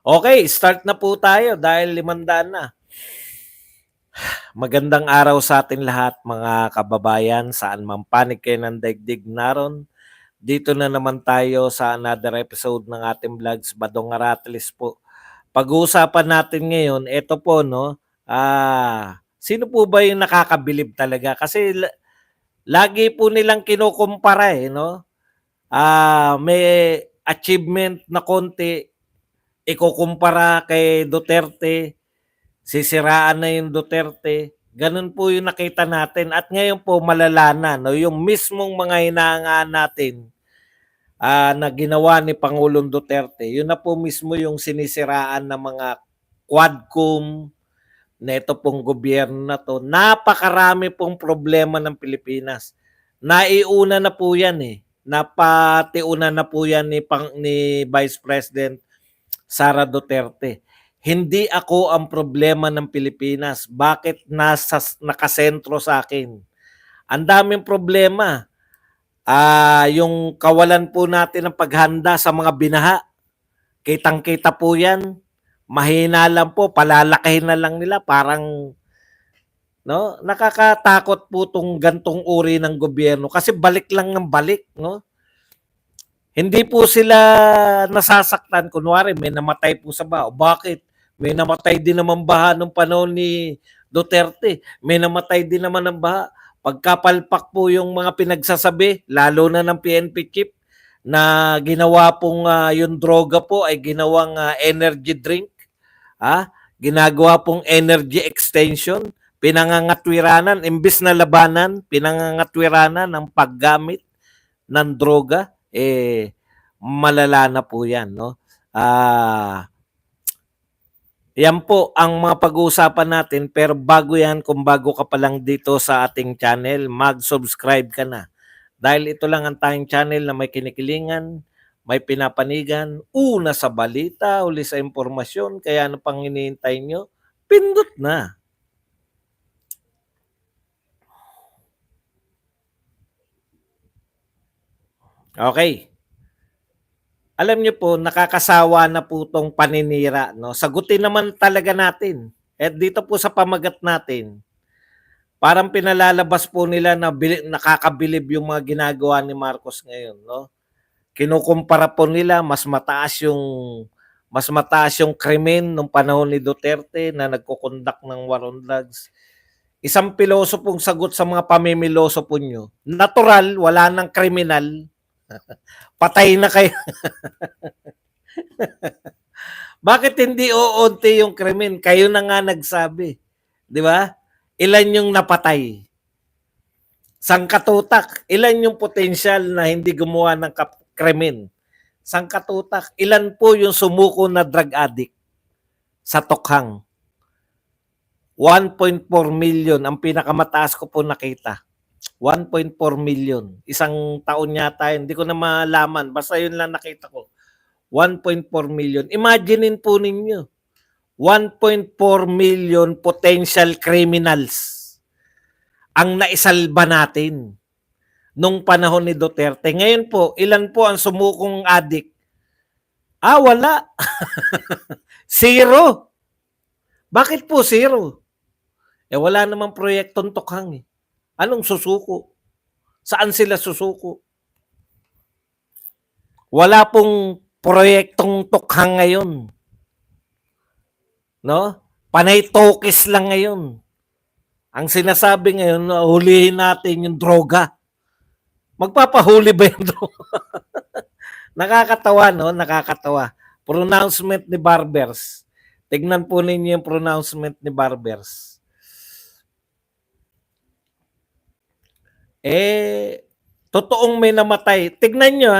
Okay, start na po tayo dahil 500 na. Magandang araw sa atin lahat mga kababayan, saan man panig kayo ng daigdig naron. Dito na naman tayo sa another episode ng ating vlogs, Badong Aratilis po. Pag-uusapan natin ngayon, ito po no, sino po ba yung nakakabilib talaga? Kasi lagi po nilang kinukumpara no. May achievement na konti, ikukumpara kay Duterte, sisiraan na yung Duterte. Ganun po yung nakita natin. At ngayon po malala na, no? Yung mismong mga hinahangaan natin na ginawa ni Pangulong Duterte, yun na po mismo yung sinisiraan ng mga Quadcom na ito pong gobyerno na to. Napakarami pong problema ng Pilipinas. Naiuna na po yan eh. Napatiuna na po yan ni Vice President Sara Duterte. Hindi ako ang problema ng Pilipinas. Bakit nakasentro sa akin? Ang daming problema. Yung kawalan po natin ng paghanda sa mga binaha. Kitang-kita po yan. Mahina lang po, palalakihin na lang nila. Parang, no, nakakatakot po tong gantong uri ng gobyerno kasi balik lang ng balik, no? Hindi po sila nasasaktan. Kunwari, may namatay po sa baha. Bakit? May namatay din naman baha nung panahon ni Duterte. May namatay din naman ng baha. Pagkapalpak po yung mga pinagsasabi, lalo na ng PNP chief, na ginawa pong yung droga po ay ginawang energy drink. Ginagawa pong energy extension. Pinangangatwiranan, imbis na labanan, pinangangatwiranan ng paggamit ng droga, malala na po yan, no? Yan po ang mga pag-uusapan natin, pero bago yan, kung bago ka pa lang dito sa ating channel, mag-subscribe ka na. Dahil ito lang ang tayong channel na may kinikilingan, may pinapanigan, una sa balita, uli sa impormasyon, kaya ano pang hinihintay nyo? Pindot na. Okay. Alam niyo po, nakakasawa na po tong paninira, no? Sagutin naman talaga natin. At dito po sa pamagat natin, parang pinalalabas po nila na nakakabilib yung mga ginagawa ni Marcos ngayon, no? Kinukumpara po nila mas mataas yung krimen nung panahon ni Duterte na nagkukondak ng war on drugs. Isang piloso pong sagot sa mga pamimiloso po nyo. Natural, wala nang kriminal. Patay na kayo. Bakit hindi uunti yung krimen? Kayo na nga nagsabi. Di ba? Ilan yung napatay? Sangkatutak. Ilan yung potential na hindi gumawa ng krimen? Sangkatutak. Ilan po yung sumuko na drug addict sa Tokhang? 1.4 million ang pinakamataas ko po nakita. 1.4 million. Isang taon yata, hindi ko na malaman. Basta yun lang nakita ko. 1.4 million. Imaginein po ninyo. 1.4 million potential criminals ang naisalba natin nung panahon ni Duterte. Ngayon po, ilan po ang sumukong adik? Wala. Zero. Bakit po zero? Wala namang proyektong Tokhang eh. Anong susuko? Saan sila susuko? Wala pong proyektong Tokhang ngayon. No? Panay tokis lang ngayon. Ang sinasabi ngayon, hulihin natin yung droga. Magpapahuli ba yung droga? Nakakatawa, no? Nakakatawa. Pronouncement ni Barbers. Tignan po ninyo yung pronouncement ni Barbers. Totoong may namatay. Tignan nyo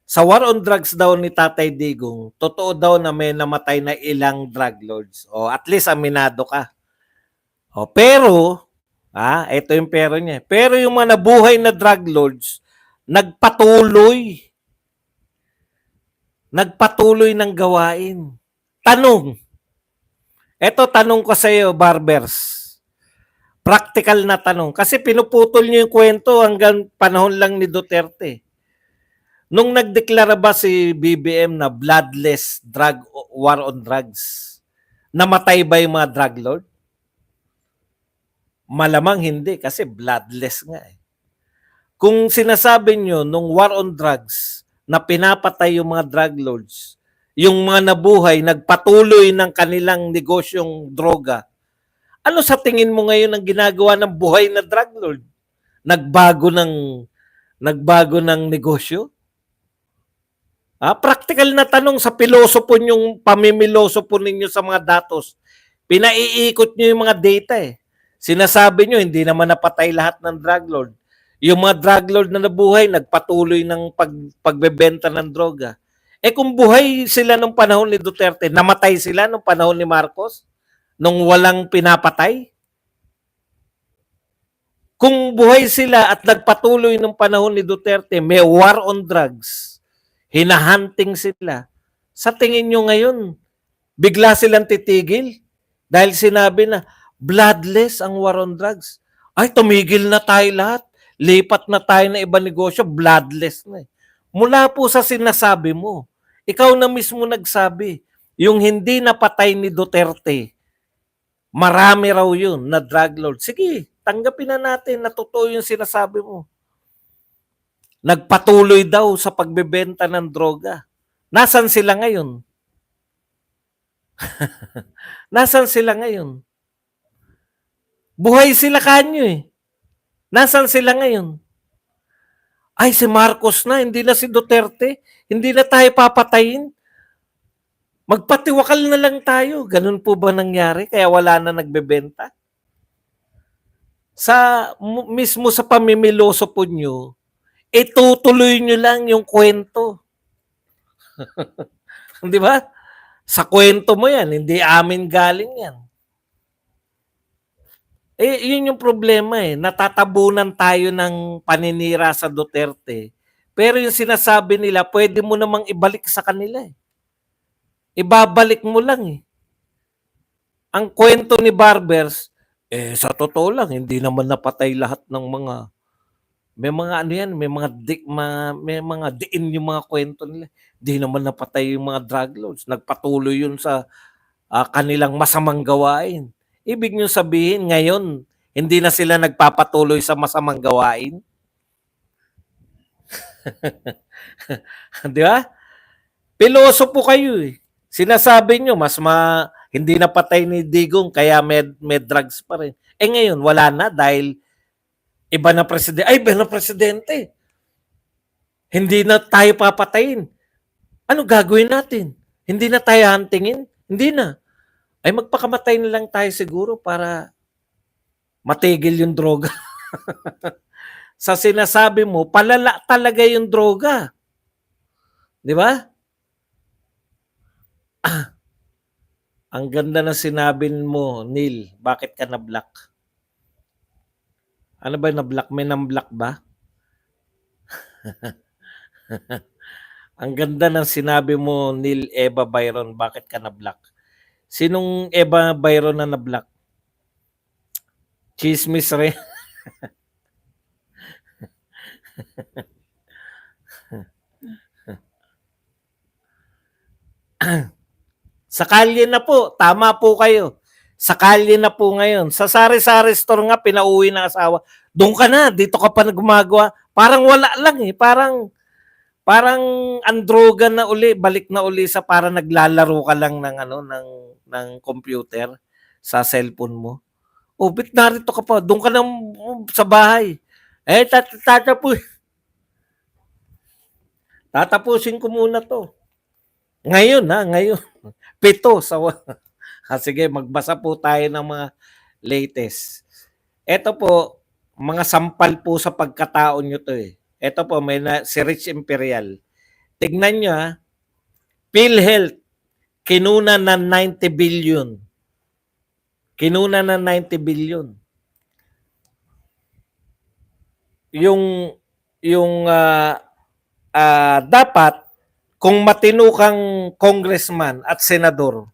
sa war on drugs daw ni Tatay Digong, totoo daw na may namatay na ilang drug lords. O at least aminado ka. Pero, ito yung pero niya. Pero yung mga nabuhay na drug lords, nagpatuloy ng gawain. Tanong. Ito tanong ko sa iyo, Barbers. Practical na tanong. Kasi pinuputol niyo yung kwento hanggang panahon lang ni Duterte. Nung nagdeklara ba si BBM na bloodless drug war on drugs. Namatay ba yung mga drug lord? Malamang hindi kasi bloodless nga eh. Kung sinasabi nyo nung war on drugs na pinapatay yung mga drug lords, yung mga nabuhay, nagpatuloy ng kanilang negosyong droga, ano sa tingin mo ngayon ang ginagawa ng buhay na drug lord? Nagbago ng negosyo? Practical na tanong sa pilosopo yung pamimiloso po ninyo sa mga datos. Pinaiikot nyo yung mga data eh. Sinasabi nyo, hindi naman napatay lahat ng drug lord. Yung mga drug lord na nabuhay, nagpatuloy ng pagbebenta ng droga. Eh kung buhay sila nung panahon ni Duterte, namatay sila nung panahon ni Marcos? Nung walang pinapatay? Kung buhay sila at nagpatuloy nung panahon ni Duterte, may war on drugs, hinahunting sila, sa tingin nyo ngayon, bigla silang titigil? Dahil sinabi na, bloodless ang war on drugs. Ay, tumigil na tayo lahat. Lipat na tayo na iba negosyo, bloodless na eh. Mula po sa sinasabi mo, ikaw na mismo nagsabi, yung hindi napatay ni Duterte, marami raw yun na drug lord. Sige, tanggapin na natin na totoo yung sinasabi mo. Nagpatuloy daw sa pagbebenta ng droga. Nasaan sila ngayon? Nasaan sila ngayon? Buhay sila kanyo eh. Nasaan sila ngayon? Ay, si Marcos na, hindi na si Duterte. Hindi na tayo papatayin. Magpatiwakal na lang tayo. Ganun po ba nangyari? Kaya wala na nagbebenta? Mismo sa pamimiloso po nyo, itutuloy nyo lang yung kwento. Di ba? Sa kwento mo yan, hindi amin galing yan. Eh, yun yung problema eh. Natatabunan tayo ng paninira sa Duterte. Pero yung sinasabi nila, pwede mo namang ibalik sa kanila eh. Ibabalik mo lang eh. Ang kwento ni Barbers, sa totoo lang, hindi naman napatay lahat ng mga, may mga ano yan, may mga diin yung mga kwento nila. Hindi naman napatay yung mga drug lords. Nagpatuloy yun sa kanilang masamang gawain. Ibig nyo sabihin, ngayon, hindi na sila nagpapatuloy sa masamang gawain? Di ba? Piloso po kayo eh. Sinasabi nyo, hindi na patay ni Digong, kaya may drugs pa rin. Eh ngayon, wala na dahil iba na presidente. Ay, iba na presidente. Hindi na tayo papatayin. Ano gagawin natin? Hindi na tayo huntingin? Hindi na. Ay magpakamatay na lang tayo siguro para matigil yung droga. Sa sinasabi mo, palala talaga yung droga. Di ba? Ang ganda ng sinabi mo, Neil. Bakit ka na-block? Ano ba na-block? May na-block ba? Ang ganda ng sinabi mo, Neil Eva Byron. Bakit ka na-block? Sinong Eva Byron na na-block? Chismis rin. Sa kalye na po. Tama po kayo. Sa kalye na po ngayon. Sa sari-sari store nga, pinauwi ng asawa. Doon ka na. Dito ka pa na gumagawa. Parang wala lang eh. Parang androgan na uli, balik na uli sa para naglalaro ka lang ng ng computer sa cellphone mo. Oh, bit narito ka pa, doon ka na sa bahay. Eh tatapusin ko muna 'to. Ngayon ngayon. 7 sa sige, magbasa po tayo ng mga latest. Ito po, mga sampal po sa pagkatao nyo to eh. Ito po, si Rich Imperial. Tignan nyo PhilHealth, kinuna ng 90 billion. Kinuna ng 90 billion. Yung dapat, kung matino kang congressman at senador,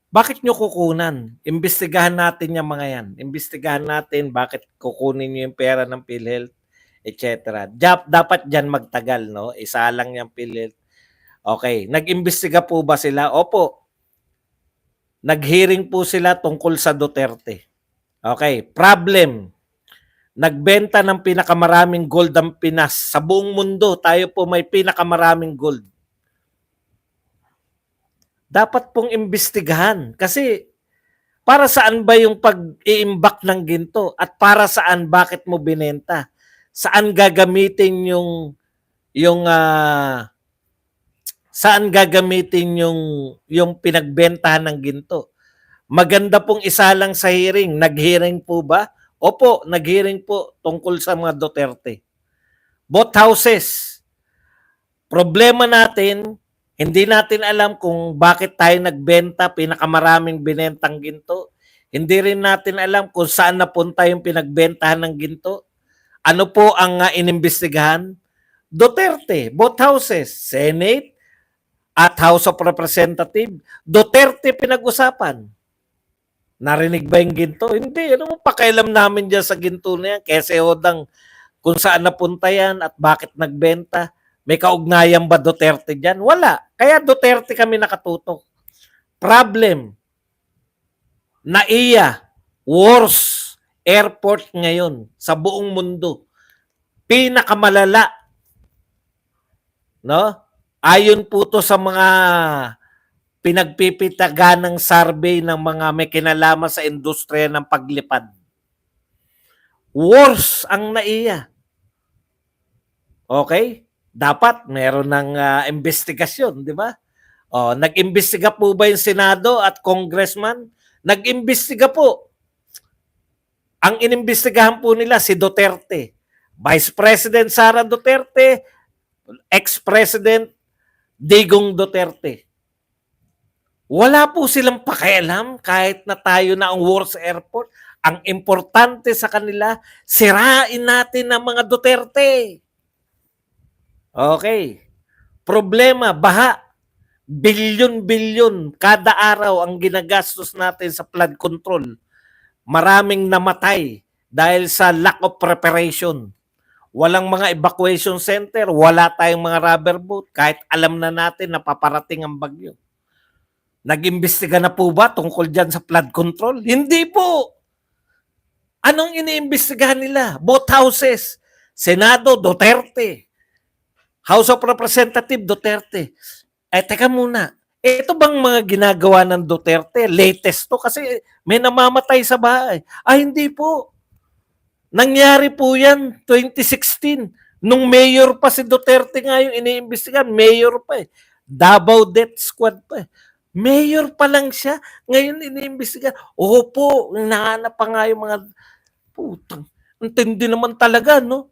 bakit nyo kukunan? Imbestigahan natin yung mga yan. Imbestigahan natin bakit kukunin nyo yung pera ng PhilHealth, etc. Dapat dyan magtagal, no? Isa lang yung PhilHealth. Okay, nag-imbestiga po ba sila? Opo, nag-hearing po sila tungkol sa Duterte. Okay, problem. Nagbenta ng pinakamaraming gold ang Pinas. Sa buong mundo, tayo po may pinakamaraming gold. Dapat pong imbestigahan. Kasi para saan ba yung pag-iimbak ng ginto? At para saan, bakit mo binenta? Saan gagamitin yung saan gagamitin yung pinagbentahan ng ginto? Maganda pong isa lang sa hearing. Nag-hearing po ba? Opo, nag-hearing po tungkol sa mga Duterte. Both houses. Problema natin, hindi natin alam kung bakit tayo nagbenta, pinakamaraming binentang ginto. Hindi rin natin alam kung saan napunta yung pinagbentahan ng ginto. Ano po ang inimbestigahan? Duterte, both houses, Senate at House of Representatives. Duterte pinag-usapan. Narinig ba yung ginto? Hindi. Ano mo pakialam namin dyan sa ginto na yan? Kese hodang kung saan napunta yan at bakit nagbenta. May kaugnayan ba Duterte dyan? Wala. Kaya Duterte kami nakatutok. Problem. NAIA, worst airport ngayon sa buong mundo. Pinakamalala. No? Ayon po to sa mga pinagpipitagan ng survey ng mga may kinalaman sa industriya ng paglipad. Worse ang NAIA. Okay? Dapat meron ng investigasyon, di ba? Nag-imbestiga po ba yung Senado at Congressman? Nag-imbestiga po. Ang inimbestigahan po nila si Duterte. Vice President Sara Duterte, ex-President Digong Duterte. Wala po silang pakialam kahit na tayo na ang worst airport. Ang importante sa kanila, sirain natin ang mga Duterte. Okay. Problema, baha. Bilyon-bilyon kada araw ang ginagastos natin sa flood control. Maraming namatay dahil sa lack of preparation. Walang mga evacuation center, wala tayong mga rubber boat, kahit alam na natin na paparating ang bagyo. Nag-imbestiga na po ba tungkol dyan sa flood control? Hindi po. Anong iniimbestigahan nila? Both houses. Senado, Duterte. House of Representatives, Duterte. Teka muna. Ito bang mga ginagawa ng Duterte? Latest to kasi may namamatay sa bahay. Hindi po. Nangyari po yan 2016. Nung mayor pa si Duterte nga yung iniimbestigahan. Mayor pa eh. Davao Death Squad pa eh. Mayor pa lang siya. Ngayon iniimbestigahan. Opo, nahanap pa nga yung mga putang. Intindi naman talaga, no?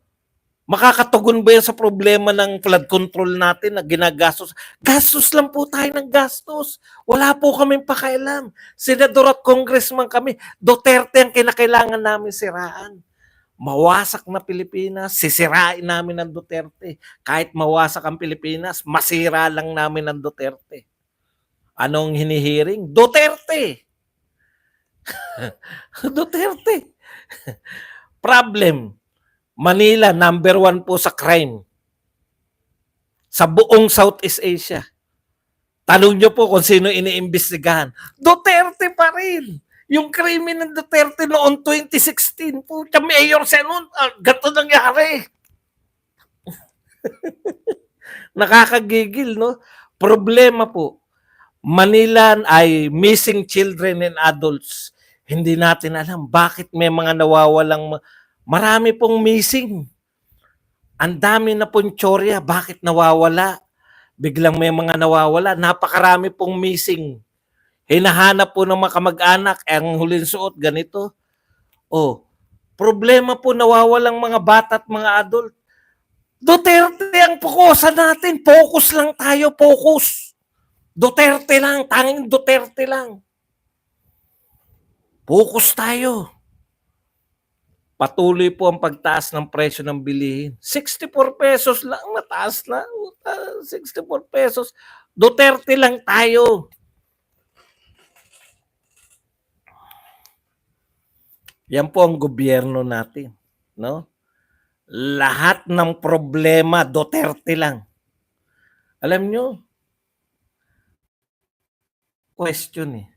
Makakatugon ba yan sa problema ng flood control natin na ginagastos? Gastos lang po tayo ng gastos. Wala po kaming pakialam. Senador at congressman kami. Duterte ang kinakailangan namin siraan. Mawasak na Pilipinas, sisirain namin ng Duterte. Kahit mawasak ang Pilipinas, masira lang namin ng Duterte. Anong hinihiring? Duterte! Duterte! Problem. Manila, number 1 po sa crime. Sa buong Southeast Asia. Tanong nyo po kung sino iniimbestigahan. Duterte pa rin. Yung krimen ng Duterte noong 2016. Puta, mayor siya noon. Ganito nangyari. Nakakagigil, no? Problema po. Manila ay missing children and adults. Hindi natin alam bakit may mga nawawalang. Marami pong missing. Ang dami na pong tsorya. Bakit nawawala? Biglang may mga nawawala. Napakarami pong missing. Hinahanap po ng mga kamag-anak. Ang huling suot, ganito. Problema po nawawalang mga bata at mga adult. Duterte ang fokusan natin. Focus lang tayo. Focus. Duterte lang. Tanging Duterte lang. Focus tayo. Patuloy po ang pagtaas ng presyo ng bilihin. 64 pesos lang, mataas na. 64 pesos. Duterte lang tayo. Yan po ang gobyerno natin, no? Lahat ng problema Duterte lang. Alam nyo, question eh.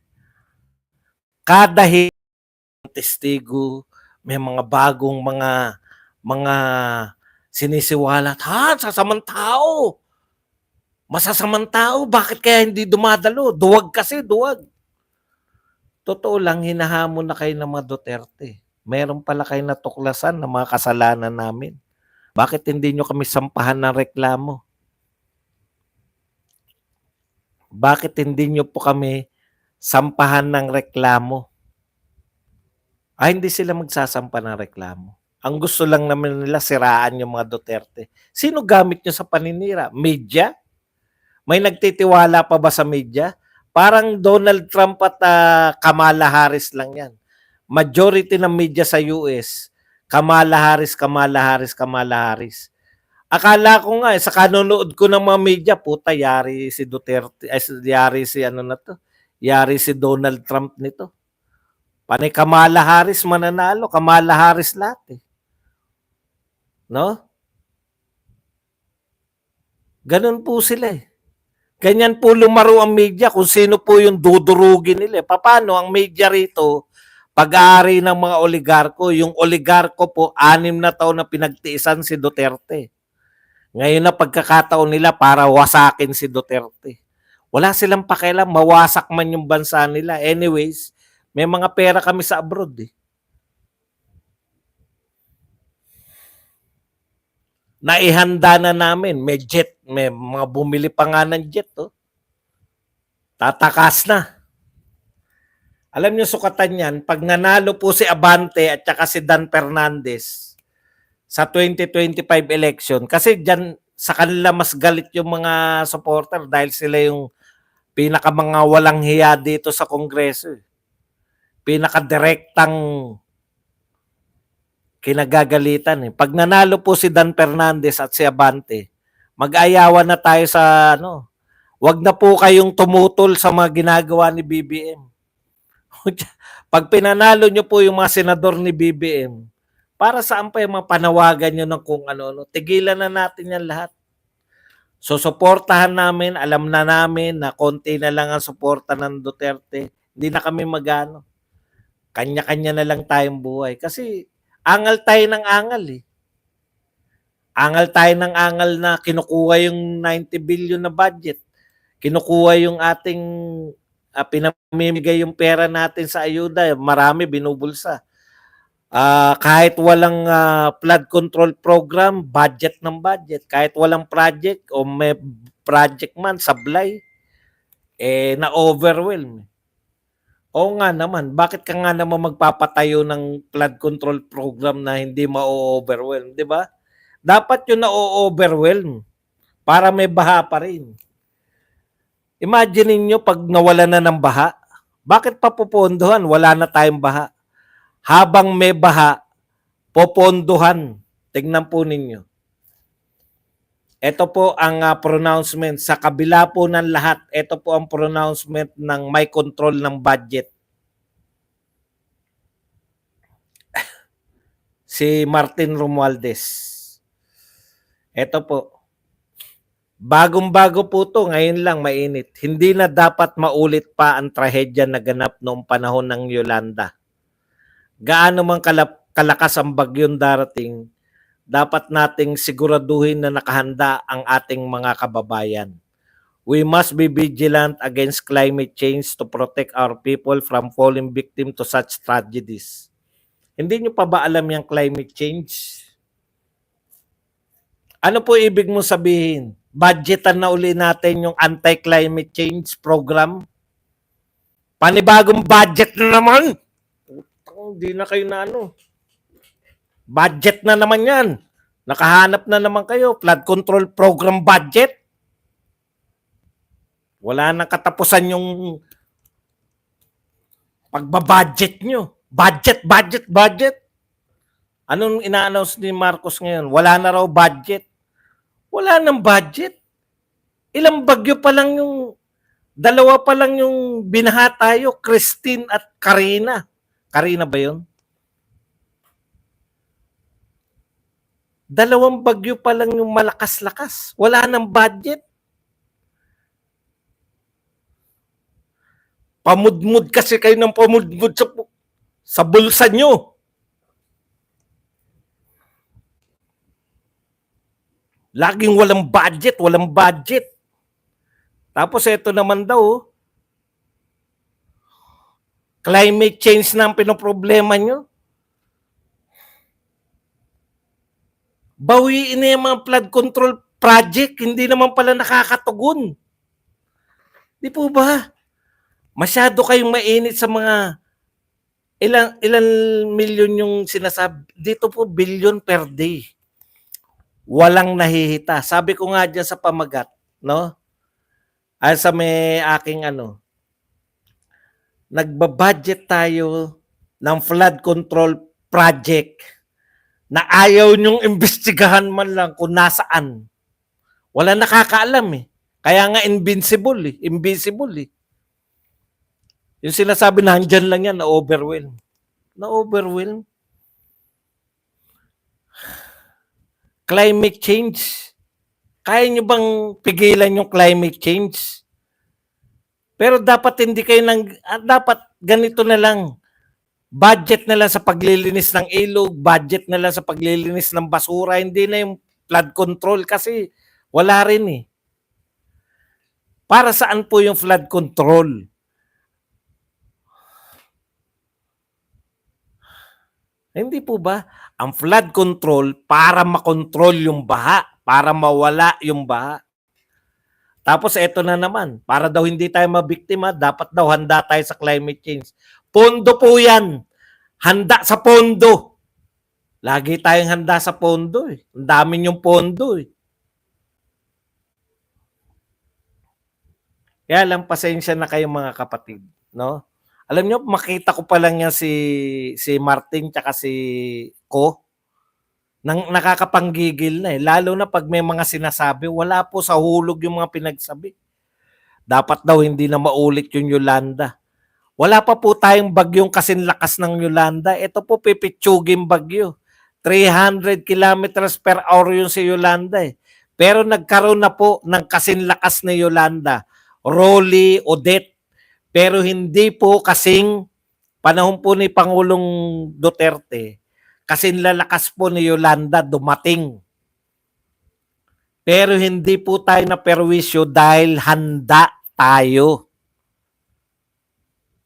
Kada testigo, may mga bagong mga sinisiwalat, sasamang tao. Masasamang tao, bakit kaya hindi dumadalo? Duwag kasi, duwag. Totoo lang, hinahamon na kayo ng mga Duterte. Meron pala kayo natuklasan ng mga kasalanan namin. Bakit hindi nyo kami sampahan ng reklamo? Bakit hindi nyo po kami sampahan ng reklamo? Hindi sila magsasampa ng reklamo. Ang gusto lang naman nila siraan yung mga Duterte. Sino gamit nyo sa paninira? Media? May nagtitiwala pa ba sa media? Parang Donald Trump at Kamala Harris lang yan. Majority ng media sa US, Kamala Harris, Kamala Harris, Kamala Harris. Akala ko nga, sa kanonood ko ng mga media, puta, yari si Duterte, yari si ano na to, yari si Donald Trump nito. Panay Kamala Harris mananalo, Kamala Harris lahat eh. No? Ganun po sila eh. Ganyan po lumaro ang media kung sino po yung dudurugin nila. Paano ang media rito, pag-aari ng mga oligarko, yung oligarko po, 6 na taon na pinagtiisan si Duterte. Ngayon na pagkakataon nila para wasakin si Duterte. Wala silang pakialam, mawasak man yung bansa nila. Anyways, may mga pera kami sa abroad eh. Naihanda na namin. May jet. May mga bumili pa nga ng jet. Oh. Tatakas na. Alam niyo sukatan yan, pag nanalo po si Abante at saka si Dan Fernandez sa 2025 election, kasi dyan sa kanila mas galit yung mga supporter dahil sila yung pinaka mga walang hiya dito sa Kongreso. Pinaka-direktang kinagagalitan eh. Pag nanalo po si Dan Fernandez at si Abante, mag-ayawan na tayo sa ano. Wag na po kayong tumutol sa mga ginagawa ni BBM. Pag pinanalo nyo po yung mga senador ni BBM, para saan pa yung mga panawagan nyo ng kung ano-ano? Tigilan na natin yan lahat. So, suportahan namin, alam na namin na konti na lang ang suporta ng Duterte. Hindi na kami magano. Kanya-kanya na lang tayong buhay. Kasi angal tayo ng angal eh. Angal tayo ng angal na kinukuha yung 90 billion na budget. Kinukuha yung ating pinamimigay yung pera natin sa ayuda. Marami binubulsa. Kahit walang flood control program, budget ng budget. Kahit walang project o may project man, sablay, na-overwhelm. Oo nga naman, bakit ka nga naman magpapatayo ng flood control program na hindi ma-overwhelm, di ba? Dapat yun na-overwhelm para may baha pa rin. Imagine niyo pag nawala na ng baha, bakit pa pupondohan? Wala na tayong baha. Habang may baha, popondohan. Tingnan po ninyo. Ito po ang pronouncement. Sa kabila po ng lahat, ito po ang pronouncement ng may control ng budget. Si Martin Romualdez. Ito po. Bagong-bago po to, ngayon lang mainit. Hindi na dapat maulit pa ang trahedya na ganap noong panahon ng Yolanda. Gaano man kalakas ang bagyong darating, dapat nating siguraduhin na nakahanda ang ating mga kababayan. We must be vigilant against climate change to protect our people from falling victim to such tragedies. Hindi nyo pa ba alam yung climate change? Ano po ibig mo sabihin? Budgetan na uli natin yung anti-climate change program? Panibagong budget na naman! Hindi na kayo na ano. Budget na naman yan. Nakahanap na naman kayo. Flood control program budget. Wala nang katapusan yung pagbabudget nyo. Budget. Anong ina-announce ni Marcos ngayon? Wala na raw budget. Wala nang budget. Ilang bagyo pa lang yung, dalawa pa lang yung binaha tayo, Christine at Karina. Karina ba yun? Dalawang bagyo pa lang yung malakas-lakas. Wala nang budget. Pamudmud kasi kayo ng pamudmud sa bulsa nyo. Laging walang budget, walang budget. Tapos ito naman daw, climate change na ang pinoproblema nyo. Bawiin na yung mga flood control project, hindi naman pala nakakatugon. Di po ba? Masyado kayong mainit sa mga ilan milyon yung sinasabi. Dito po, billion per day. Walang nahihita. Sabi ko nga dyan sa pamagat, no? Ay sa may aking nagbabudget tayo ng flood control project na ayaw nyong imbestigahan man lang kung nasaan. Wala nakakaalam eh. Kaya nga invincible eh. Invisible eh. Yung sinasabi na andyan lang yan, na-overwhelm. Na-overwhelm. Climate change. Kaya nyo bang pigilan yung climate change? Pero dapat hindi kayo dapat ganito na lang. Budget na lang sa paglilinis ng ilog, budget na lang sa paglilinis ng basura, hindi na yung flood control kasi wala rin eh. Para saan po yung flood control? Hindi po ba? Ang flood control para makontrol yung baha, para mawala yung baha. Tapos eto na naman, para daw hindi tayo mabiktima, dapat daw handa tayo sa climate change. Pondo po yan. Handa sa pondo. Lagi tayong handa sa pondo eh. Ang dami yung pondo eh. Kaya lang pasensya na kayo mga kapatid, no? Alam niyo, makita ko pa lang yan si Martin tsaka si Ko. Nakakapanggigil na eh. Lalo na pag may mga sinasabi, wala po sa hulog yung mga pinagsabi. Dapat daw hindi na maulit yung Yolanda. Wala pa po tayong bagyong kasing lakas ng Yolanda. Ito po pipitsuging bagyo. 300 kilometers per hour yung si Yolanda eh. Pero nagkaroon na po ng kasing lakas ni Yolanda. Rolly, Odette. Pero hindi po kasing panahon po ni Pangulong Duterte. Kasing lalakas po ni Yolanda dumating. Pero hindi po tayo na perwisyo dahil handa tayo.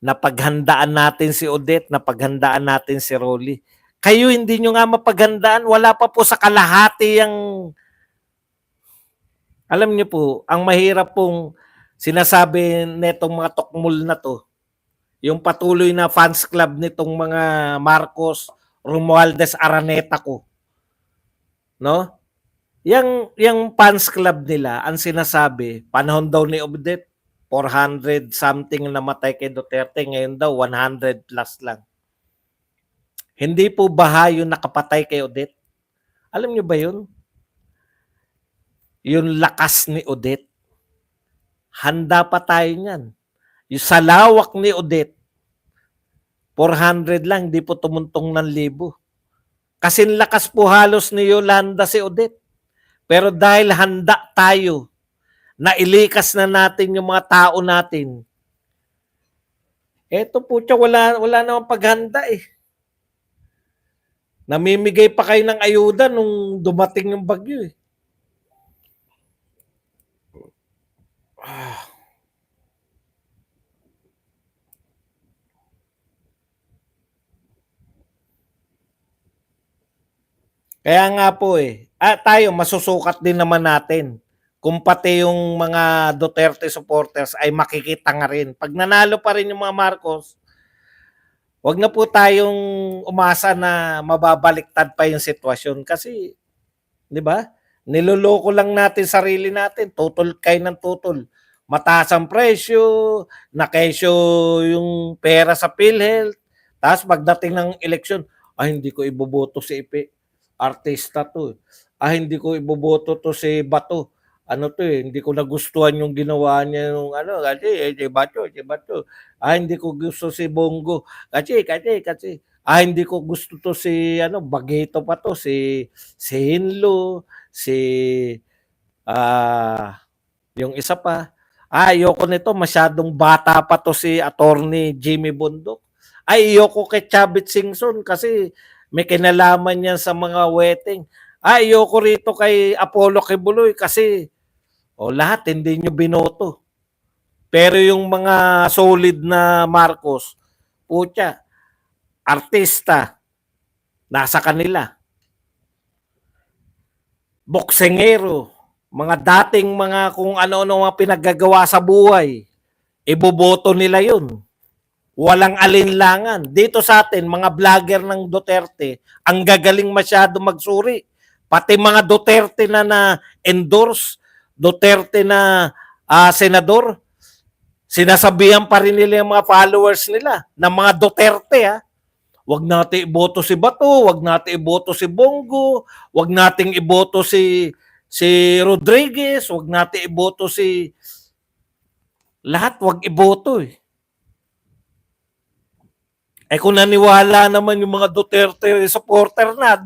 Napaghandaan natin si Odette, napaghandaan natin si Rolly. Kayo hindi nyo nga mapaghandaan, wala pa po sa kalahati yung... Alam nyo po, ang mahirap pong sinasabi netong mga tokmul na to, yung patuloy na fans club nitong mga Marcos, Romualdez, Araneta ko. No? Yung fans club nila, ang sinasabi, panahon daw ni Odette, 400 something namatay kay Duterte, ngayon daw 100 plus lang. Hindi po baha yung nakapatay kay Odette. Alam nyo ba yun? Yung lakas ni Odette. Handa pa tayo niyan. Yung salawak ni Odette, 400 lang, di po tumuntong ng 1,000. Kasing lakas po halos ni Yolanda si Odette. Pero dahil handa tayo, na ilikas na natin yung mga tao natin. Eto po siya, wala namang paghanda eh. Namimigay pa kayo ng ayuda nung dumating yung bagyo eh. Kaya nga po eh, tayo masusukat din naman natin kung pati yung mga Duterte supporters ay makikita nga rin. Pag nanalo pa rin yung mga Marcos, wag na po tayong umasa na mababaliktad pa yung sitwasyon kasi, di ba? Niloloko lang natin sarili natin, tutol kayo ng tutol. Mataas ang presyo, nakesyo yung pera sa PhilHealth, tapos pagdating ng eleksyon, hindi ko iboboto si Ipe. Artista to. Hindi ko iboboto to si Bato. Hindi ko nagustuhan yung ginawa niya yung kasi Bato. Hindi ko gusto si Bongo. Kasi. Hindi ko gusto to si Bagito pa to, si Hinlo, si yung isa pa. Ayoko nito, masyadong bata pa 'to si Attorney Jimmy Bundok. Ayoko kay Chavit Singson kasi may kinalaman yan sa mga wedding. Ayoko rito kay Apollo Kibuloy kasi lahat hindi nyo binoto. Pero yung mga solid na Marcos, putya, artista, nasa kanila. Boksengero, mga dating mga kung ano-ano mga pinaggagawa sa buhay, iboboto nila yun. Walang alinlangan. Dito sa atin, mga vlogger ng Duterte, ang gagaling masyado magsuri. Pati mga Duterte na na-endorse, Duterte na senador, sinasabihan pa rin nila yung mga followers nila na mga Duterte ha. Wag natin iboto si Bato, wag natin iboto si Bongo, wag nating iboto si Rodriguez, wag natin iboto si lahat, wag iboto eh. Kung naniwala naman yung mga Duterte supporter na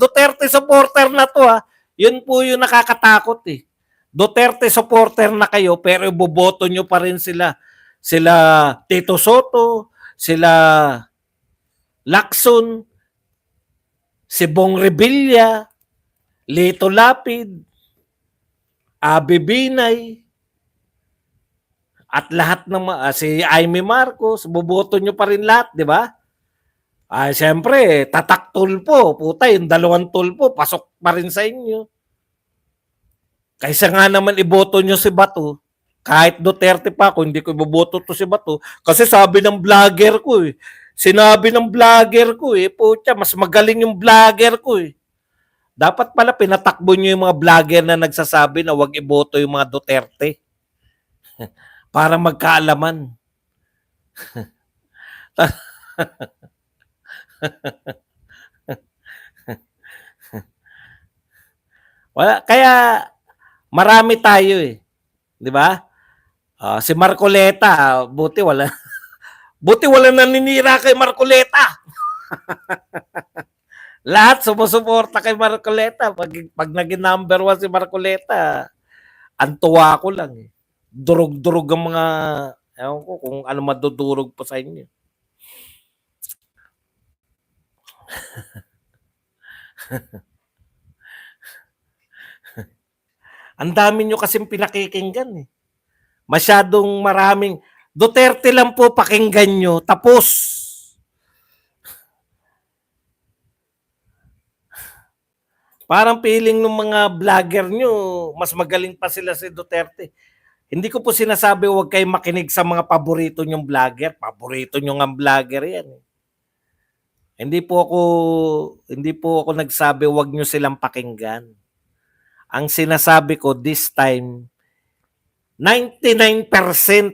to ha. Yun po yung nakakatakot eh. Duterte supporter na kayo pero iboboto nyo pa rin sila. Sila Tito Soto, sila Lacson, si Bong Revilla, Lito Lapid, Abi Binay, at lahat ng si Aimee Marcos, boboto nyo pa rin lahat, di ba? Siyempre, tatak tulpo, puta, yung 2 tulpo, pasok pa rin sa inyo. Kaysa nga naman iboto nyo si Bato, kahit Duterte pa ako, hindi ko iboboto to si Bato, kasi sabi ng vlogger ko eh, sinabi ng vlogger ko eh, putya, mas magaling yung vlogger ko eh. Dapat pala pinatakbo nyo yung mga vlogger na nagsasabi na wag iboto yung mga Duterte para magkaalaman. Wala, kaya marami tayo eh. 'Di ba? Si Marcoleta, buti wala naninira kay Marcoleta. Lahat sumusuporta kay Marcoleta. Pag naging number 1 si Marcoleta, antuwa ko lang eh. Durog-durog ang mga, ewan ko kung ano madudurog pa sa inyo. Ang dami nyo kasing pinakikinggan eh. Masyadong maraming, Duterte lang po pakinggan nyo, tapos. Parang feeling ng mga vlogger nyo, mas magaling pa sila si Duterte. Hindi ko po sinasabi huwag kayong makinig sa mga paborito nyong vlogger. Paborito nyo nga vlogger yan. Hindi po ako nagsabi huwag nyo silang pakinggan. Ang sinasabi ko this time, 99%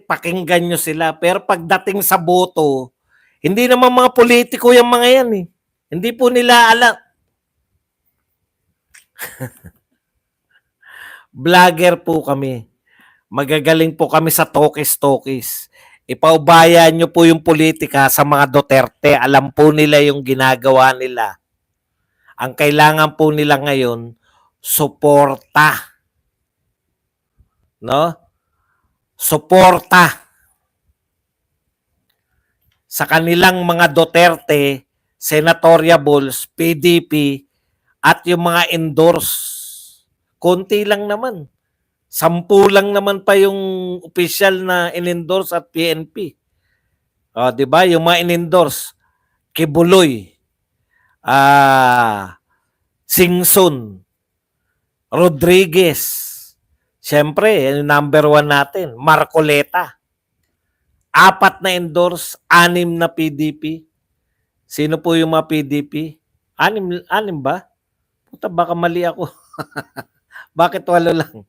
pakinggan nyo sila. Pero pagdating sa boto, hindi naman mga politiko yung mga yan eh. Hindi po nila alam. Vlogger po kami. Magagaling po kami sa tokis-tokis. Ipaubayan nyo po yung politika sa mga Duterte. Alam po nila yung ginagawa nila. Ang kailangan po nila ngayon, suporta. No? Suporta. Sa kanilang mga Duterte, senatoriables, PDP, at yung mga endorse. Konti lang naman. 10 lang naman pa yung official na in-endorse at PNP. 'Di ba? Yung mga in-endorse, Kibuloy, Singson, Rodriguez. Siyempre, number 1 natin, Marcoleta. 4 na endorse, 6 na PDP. Sino po yung mga PDP? 6 ba? Puta, baka mali ako. Bakit 8 lang?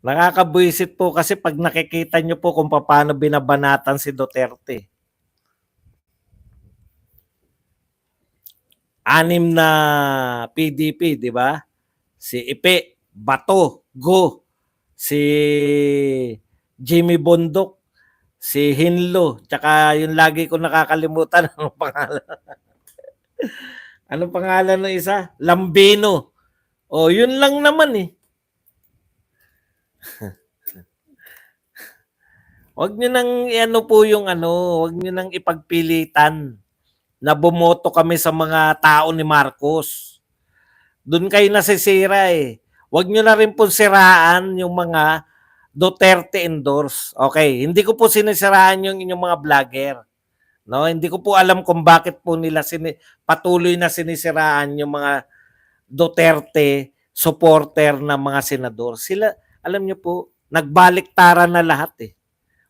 Nakakabwisit po kasi pag nakikita nyo po kung paano binabanatan si Duterte. 6 na PDP, di ba? Si Ipe, Bato, Go, si Jimmy Bondok, si Hinlo, tsaka yung lagi ko nakakalimutan anong pangalan. Anong pangalan ng isa? Lambino. O, yun lang naman eh. Huwag nyo nang ano po yung ano, huwag nyo nang ipagpilitan na bumoto kami sa mga tao ni Marcos. Doon kayo nasisira eh. Huwag nyo na rin po siraan yung mga Duterte endorse. Okay, hindi ko po sinisiraan yung inyong mga vlogger. No, hindi ko po alam kung bakit po nila patuloy na sinisiraan yung mga Duterte supporter ng mga senador. Sila, alam niyo po, nagbaliktaran na lahat eh.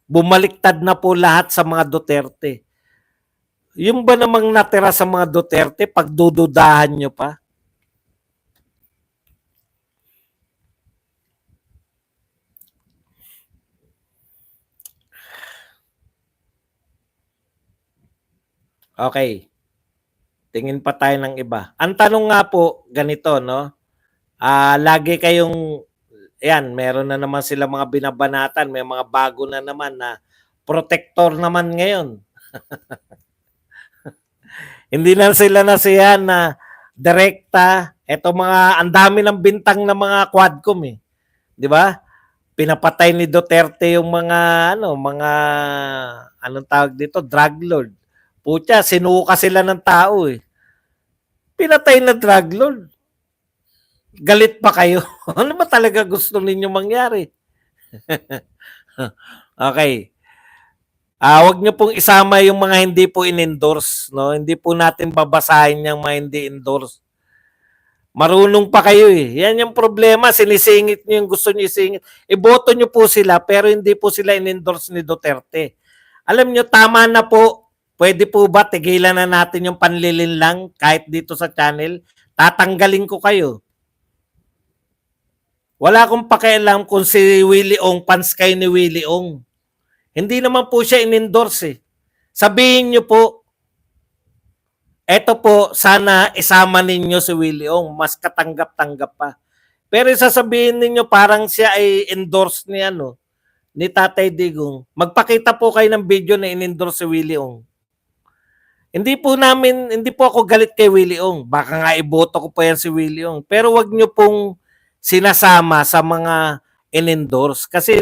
Bumaliktad na po lahat sa mga Duterte. Yung ba namang natira sa mga Duterte, pagdududahan nyo pa? Okay. Tingin pa tayo ng iba. Ang tanong nga po, ganito, no? Lagi kayong, yan, meron na naman sila mga binabanatan, may mga bago na naman na protector naman ngayon. Hindi na sila nasiyahan na direkta. Ito mga, ang dami ng bintang ng mga quadcom eh. Di ba? Pinapatay ni Duterte yung mga, anong tawag dito, drug lord. Putya, sinuka sila ng tao eh. Pinatay na drug lord. Galit pa kayo? Ano ba talaga gusto ninyo mangyari? Okay. Wag niyo pong isama yung mga hindi po in-endorse, no? Hindi po natin babasahin yung mga hindi endorse. Marunong pa kayo eh. Yan yung problema, sinisingit niyo yung gusto niyo isingit. Iboto niyo po sila pero hindi po sila in-endorse ni Duterte. Alam niyo, tama na po. Pwede po ba tigilan na natin yung panlilinlang kahit dito sa channel? Tatanggalin ko kayo. Wala akong pakialam kung si Willie Ong, fans kayo ni Willie Ong. Hindi naman po siya in-endorse eh. Sabihin niyo po, eto po, sana isama ninyo si Willie Ong, mas katanggap-tanggap pa. Pero sasabihin ninyo parang siya ay endorse ni ni Tatay Digong. Magpakita po kayo ng video na in-endorse si Willie Ong. Hindi po ako galit kay Willie Ong. Baka nga iboto ko pa yan si Willie Ong. Pero wag nyo pong sinasama sa mga in-endorse. Kasi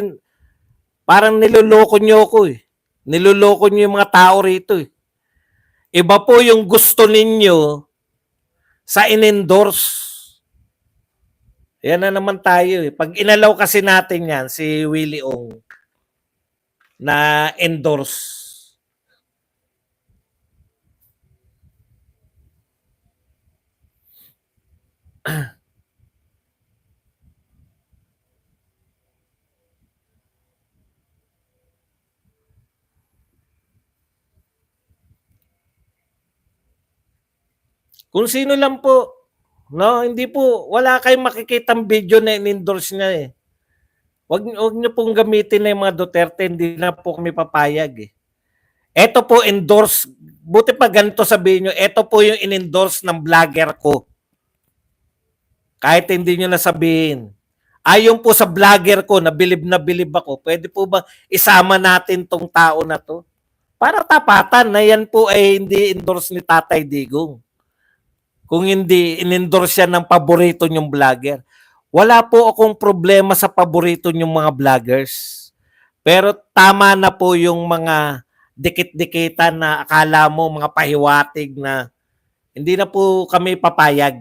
parang niloloko nyo ako eh. Niloloko nyo yung mga tao rito eh. Iba po yung gusto ninyo sa in-endorse. Yan na naman tayo eh. Pag inalaw kasi natin yan, si Willie Ong, na endorse. Kung sino lang po, no, hindi po, wala kayong makikitang video na in-endorse niya eh. Wag niyo pong gamitin na yung mga Duterte, hindi na po kami papayag eh. Ito po endorse, buti pa ganito sabihin nyo, ito po yung in-endorse ng vlogger ko. Kahit hindi nyo nasabihin. Ayon po sa vlogger ko, na bilib ako, pwede po ba isama natin tong tao na to? Para tapatan na yan po ay hindi endorse ni Tatay Digong. Kung hindi, in-endorse yan ng paborito nyong vlogger. Wala po akong problema sa paborito nyong mga vloggers. Pero tama na po yung mga dikit-dikitan na akala mo mga pahiwatig na hindi na po kami papayag,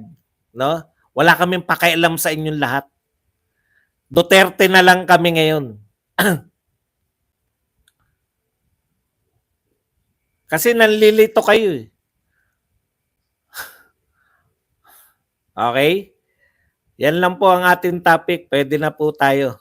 no? Wala kaming pakialam sa inyong lahat. Duterte na lang kami ngayon. Kasi nanlilito kayo eh. Okay? Yan lang po ang ating topic. Pwede na po tayo.